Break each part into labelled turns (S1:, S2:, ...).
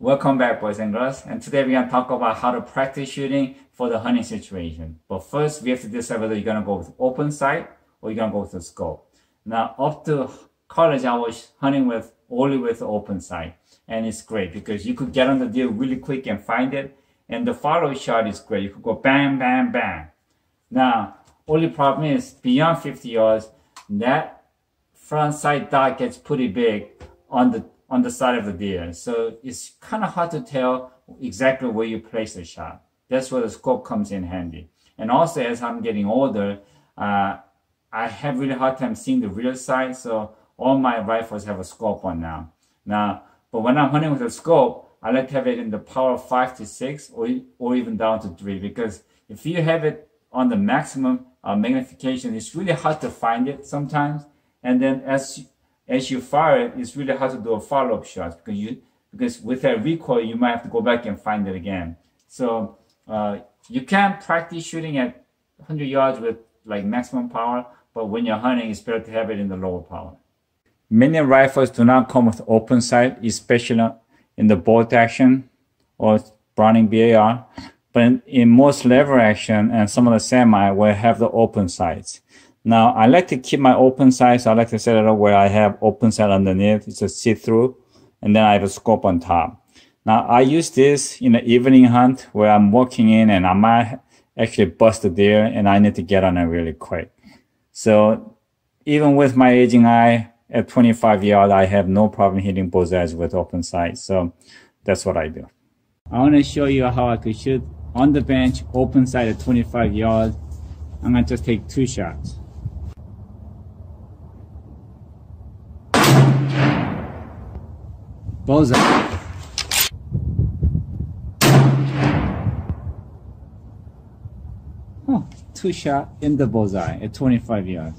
S1: Welcome back, boys and girls. And today we're going to talk about how to practice shooting for the hunting situation. But first, we have to decide whether you're going to go with open sight or you're going to go with the scope. Now, up to college, I was hunting only with the open sight. And it's great because you could get on the deer really quick and find it. And the follow shot is great. You could go bang, bang, bang. Now, only problem is beyond 50 yards, that front sight dot gets pretty big on the side of the deer. So it's kind of hard to tell exactly where you place the shot. That's where the scope comes in handy. And also, as I'm getting older, I have really hard time seeing the rear sight. So all my rifles have a scope on now. But when I'm hunting with a scope, I like to have it in the power of 5 to 6 or even down to 3, because if you have it on the maximum magnification, it's really hard to find it sometimes. And then as you fire it, it's really hard to do a follow-up shot because with that recoil, you might have to go back and find it again. So you can practice shooting at 100 yards with like maximum power, but when you're hunting, it's better to have it in the lower power. Many rifles do not come with open sight, especially in the bolt action or Browning BAR. But in most lever action and some of the semi will have the open sights. Now, I like to keep my open sights. I like to set it up where I have open sight underneath. It's a see-through. And then I have a scope on top. Now, I use this in the evening hunt where I'm walking in and I might actually bust the deer and I need to get on it really quick. So even with my aging eye at 25 yards, I have no problem hitting bullseyes with open sights. So that's what I do. I want to show you how I could shoot on the bench, open sight at 25 yards. I'm going to just take 2 shots. Bullseye. Oh, 2 shot in the bullseye at 25 yards.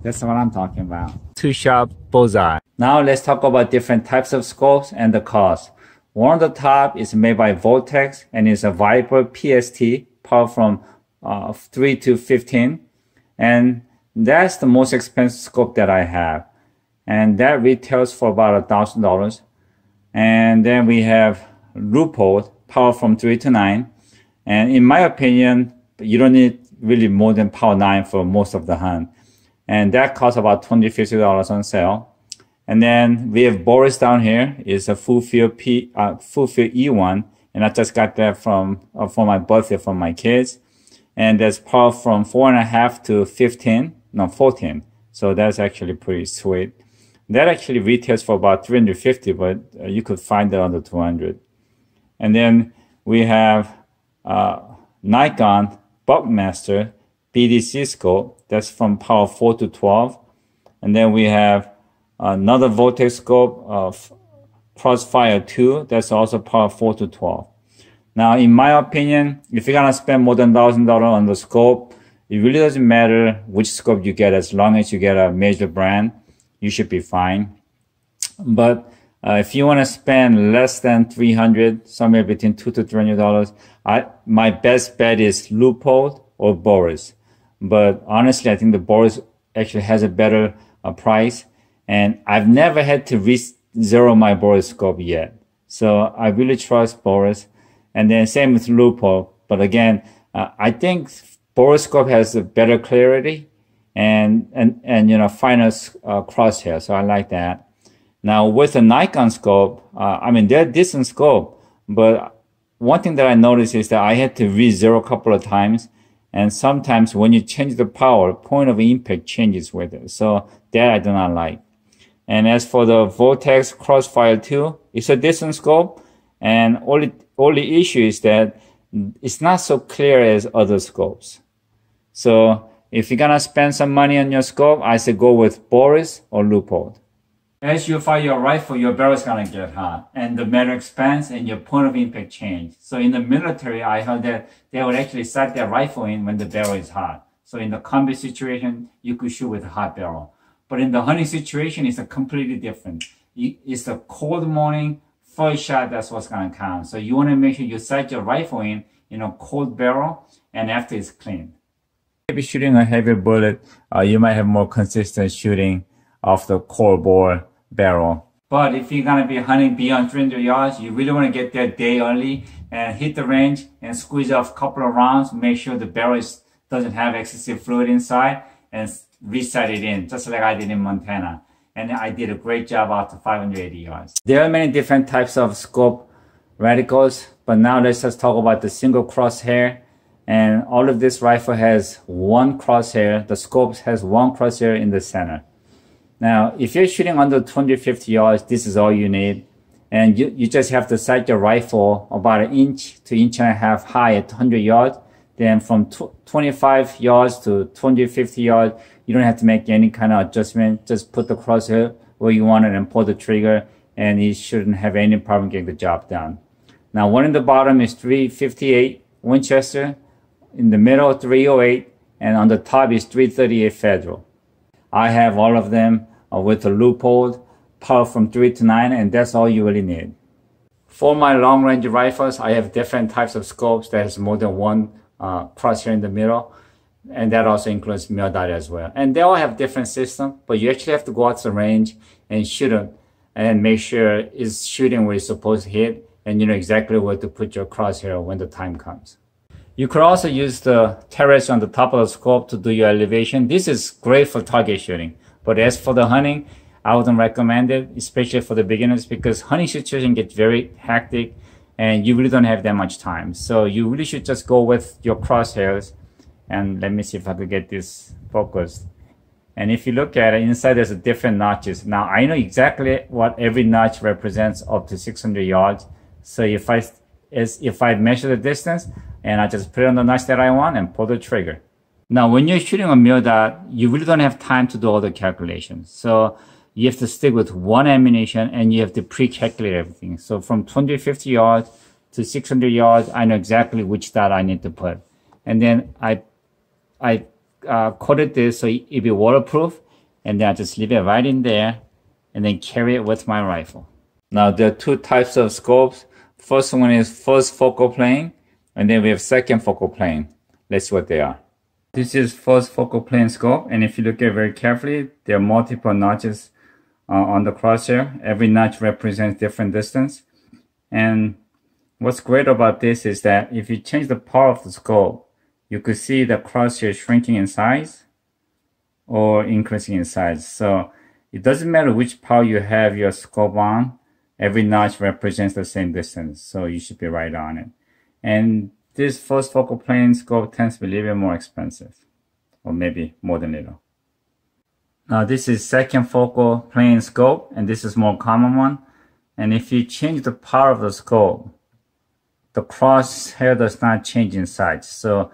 S1: That's what I'm talking about. 2 shot bullseye. Now let's talk about different types of scopes and the cost. One on the top is made by Vortex and is a Viper PST, power from 3 to 15. And that's the most expensive scope that I have. And that retails for about $1,000. And then we have Leupold, power from 3 to 9. And in my opinion, you don't need really more than power 9 for most of the hunt. And that costs about $20, $50 on sale. And then we have Boris down here. It's a full field E1. And I just got that for my birthday from my kids. And there's power from 4.5 to 14. So that's actually pretty sweet. That actually retails for about $350, but you could find it under $200. And then we have Nikon Buckmaster BDC scope. That's from power 4 to 12. And then we have another Vortex scope of Crossfire 2. That's also power 4 to 12. Now, in my opinion, if you're going to spend more than $1,000 on the scope, it really doesn't matter which scope you get as long as you get a major brand. You should be fine. But if you want to spend less than $300, somewhere between $200 to $300, my best bet is Leupold or Boris. But honestly, I think the Boris actually has a better price. And I've never had to re-zero my Boris scope yet. So I really trust Boris. And then same with Leupold. But again, I think Boris scope has a better clarity and finer crosshair. So I like that. Now with the Nikon scope, they're decent scope, but one thing that I noticed is that I had to re-zero a couple of times. And sometimes when you change the power, point of impact changes with it. So that I do not like. And as for the Vortex Crossfire 2, it's a decent scope. And only issue is that it's not so clear as other scopes. So if you're gonna spend some money on your scope, I say go with Boris or Leupold. As you fire your rifle, your barrel is gonna get hot, and the metal expands and your point of impact change. So in the military, I heard that they would actually set their rifle in when the barrel is hot. So in the combat situation, you could shoot with a hot barrel. But in the hunting situation, it's a completely different. It's the cold morning, first shot, that's what's gonna count. So you wanna make sure you set your rifle in a cold barrel and after it's cleaned. If you're shooting a heavy bullet, you might have more consistent shooting of the cold bore barrel. But if you're going to be hunting beyond 300 yards, you really want to get there a day early and hit the range and squeeze off a couple of rounds. Make sure the barrel doesn't have excessive fluid inside and reset it in, just like I did in Montana. And I did a great job after 580 yards. There are many different types of scope reticles, but now let's just talk about the single crosshair. And all of this rifle has one crosshair. The scope has one crosshair in the center. Now, if you're shooting under 250 yards, this is all you need. And you just have to sight your rifle about 1 inch to 1.5 inches high at 100 yards. Then from 25 yards to 250 yards, you don't have to make any kind of adjustment. Just put the crosshair where you want it and pull the trigger, and you shouldn't have any problem getting the job done. Now, one in the bottom is 358 Winchester, in the middle 308, and on the top is 338 Federal. I have all of them with a loophole, power from 3 to 9, and that's all you really need. For my long range rifles, I have different types of scopes that has more than one crosshair in the middle, and that also includes mil dot as well. And they all have different systems, but you actually have to go out to the range and shoot them and make sure it's shooting where it's supposed to hit, and you know exactly where to put your crosshair when the time comes. You could also use the terrace on the top of the scope to do your elevation. This is great for target shooting, but as for the hunting, I wouldn't recommend it, especially for the beginners, because hunting situation gets very hectic and you really don't have that much time. So you really should just go with your crosshairs. And let me see if I could get this focused. And if you look at it, inside there's a different notches. Now I know exactly what every notch represents up to 600 yards. So if I measure the distance and I just put it on the notch that I want and pull the trigger. Now when you're shooting a mil dot, you really don't have time to do all the calculations. So you have to stick with one ammunition and you have to pre-calculate everything. So from 250 yards to 600 yards, I know exactly which dot I need to put. And then I coated this so it be waterproof, and then I just leave it right in there and then carry it with my rifle. Now there are two types of scopes. First one is first focal plane, and then we have second focal plane. Let's see what they are. This is first focal plane scope, and if you look at it very carefully, there are multiple notches on the crosshair. Every notch represents different distance. And what's great about this is that if you change the power of the scope, you could see the crosshair shrinking in size or increasing in size. So it doesn't matter which power you have your scope on, every notch represents the same distance. So you should be right on it. And this first focal plane scope tends to be a little bit more expensive, or maybe more than a little. Now this is second focal plane scope, and this is more common one. And if you change the power of the scope, the crosshair does not change in size. So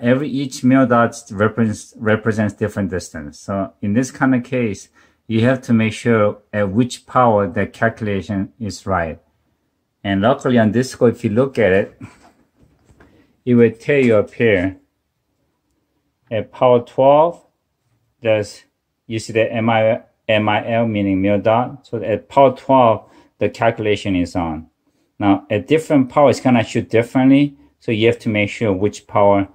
S1: each mil dot represents different distance. So in this kind of case, you have to make sure at which power the calculation is right. And luckily on this scope, if you look at it, it will tell you up here at power 12, you see the MIL meaning mil dot. So at power 12, the calculation is on. Now at different power, it's gonna shoot differently. So you have to make sure which power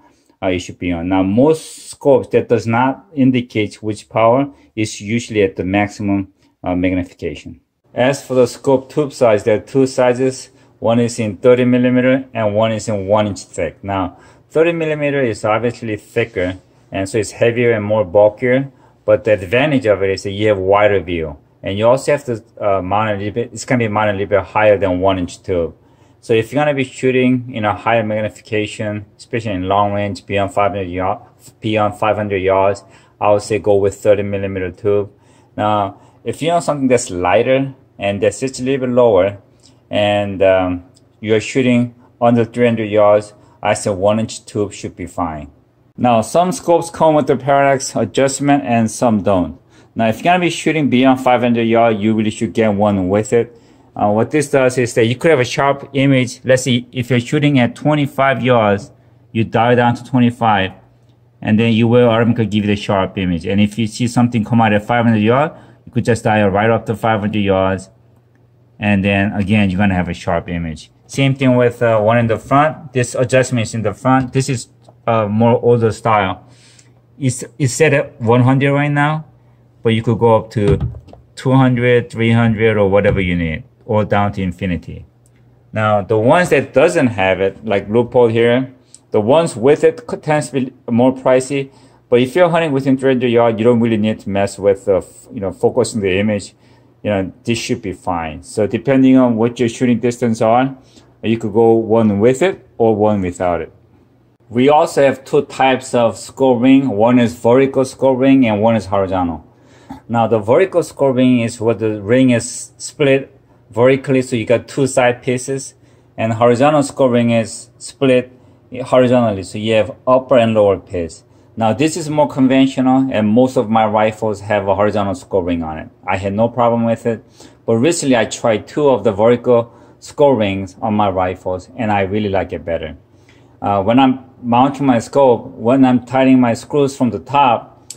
S1: you should be on. Now most scopes that does not indicate which power is usually at the maximum magnification. As for the scope tube size, there are two sizes. One is in 30 millimeter and one is in 1 inch thick. Now 30 millimeter is obviously thicker, and so it's heavier and more bulkier. But the advantage of it is that you have wider view, and you also have to mount a little bit. It's gonna be mounted a little bit higher than 1 inch tube. So if you're gonna be shooting in a higher magnification, especially in long range beyond 500 yards, I would say go with 30 millimeter tube. Now, if you know something that's lighter and that sits a little bit lower, and you're shooting under 300 yards, I say 1 inch tube should be fine. Now, some scopes come with the parallax adjustment and some don't. Now, if you're gonna be shooting beyond 500 yards, you really should get one with it. What this does is that you could have a sharp image. Let's see, if you're shooting at 25 yards, you dial down to 25, and then you will automatically give you the sharp image. And if you see something come out at 500 yards, you could just dial right up to 500 yards, and then again, you're gonna have a sharp image. Same thing with one in the front. This adjustment is in the front. This is more older style. It's set at 100 right now, but you could go up to 200, 300, or whatever you need, or down to infinity. Now, the ones that doesn't have it, like Leupold here, the ones with it tends to be more pricey. But if you're hunting within 300 yards, you don't really need to mess with focusing the image. This should be fine. So depending on what your shooting distance are, you could go one with it or one without it. We also have two types of scope ring. One is vertical scope ring and one is horizontal. Now the vertical scope ring is where the ring is split vertically, so you got two side pieces, and horizontal scope ring is split horizontally, so you have upper and lower piece. Now this is more conventional, and most of my rifles have a horizontal scope ring on it. I had no problem with it, but recently I tried two of the vertical scope rings on my rifles, and I really like it better. When I'm mounting my scope, when I'm tightening my screws from the top,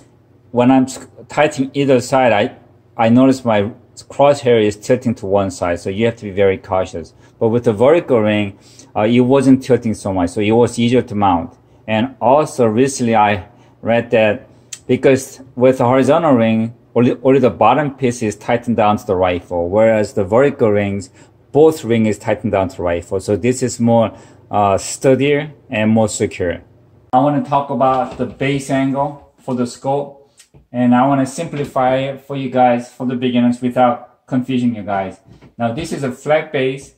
S1: when I'm tightening either side, I notice my crosshair is tilting to one side, so you have to be very cautious. But with the vertical ring, it wasn't tilting so much, so it was easier to mount. And also recently I read that because with the horizontal ring, only the bottom piece is tightened down to the rifle, whereas the vertical rings, both ring is tightened down to the rifle. So this is more sturdier and more secure. I want to talk about the base angle for the scope. And I want to simplify it for you guys, for the beginners, without confusing you guys. Now this is a flat base,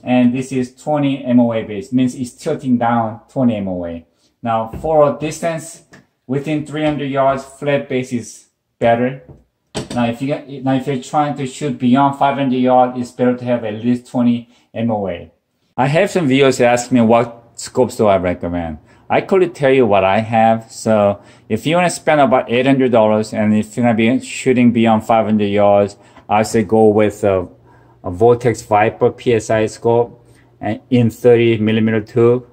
S1: and this is 20 MOA base, means it's tilting down 20 MOA. Now for a distance within 300 yards, flat base is better. Now if you're trying to shoot beyond 500 yards, it's better to have at least 20 MOA. I have some viewers ask me what scopes do I recommend. I could tell you what I have. So if you want to spend about $800 and if you're going to be shooting beyond 500 yards, I say go with a Vortex Viper PSI scope and in 30 millimeter tube.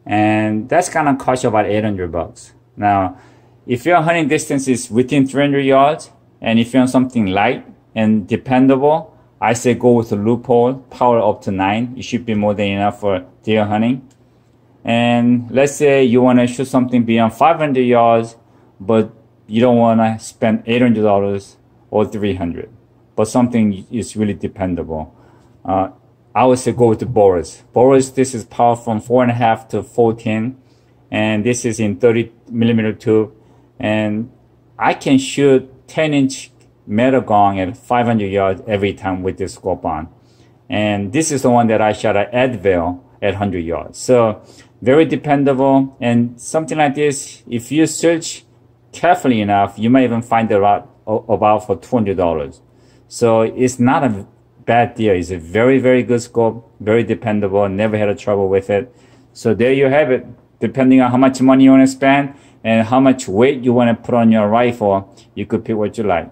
S1: And that's going to cost you about $800. Now, if your hunting distance is within 300 yards and if you're on something light and dependable, I say go with a Leupold, power up to 9. It should be more than enough for deer hunting. And let's say you want to shoot something beyond 500 yards, but you don't want to spend $800 or $300, but something is really dependable. I would say go with the Boris. Boris, this is power from 4.5 to 14, and this is in 30 millimeter tube. And I can shoot 10-inch metal gong at 500 yards every time with this scope on. And this is the one that I shot at Advil at 100 yards. So very dependable, and something like this, if you search carefully enough, you might even find it about for $200. So it's not a bad deal. It's a very, very good scope, very dependable, never had a trouble with it. So there you have it. Depending on how much money you want to spend and how much weight you want to put on your rifle, you could pick what you like.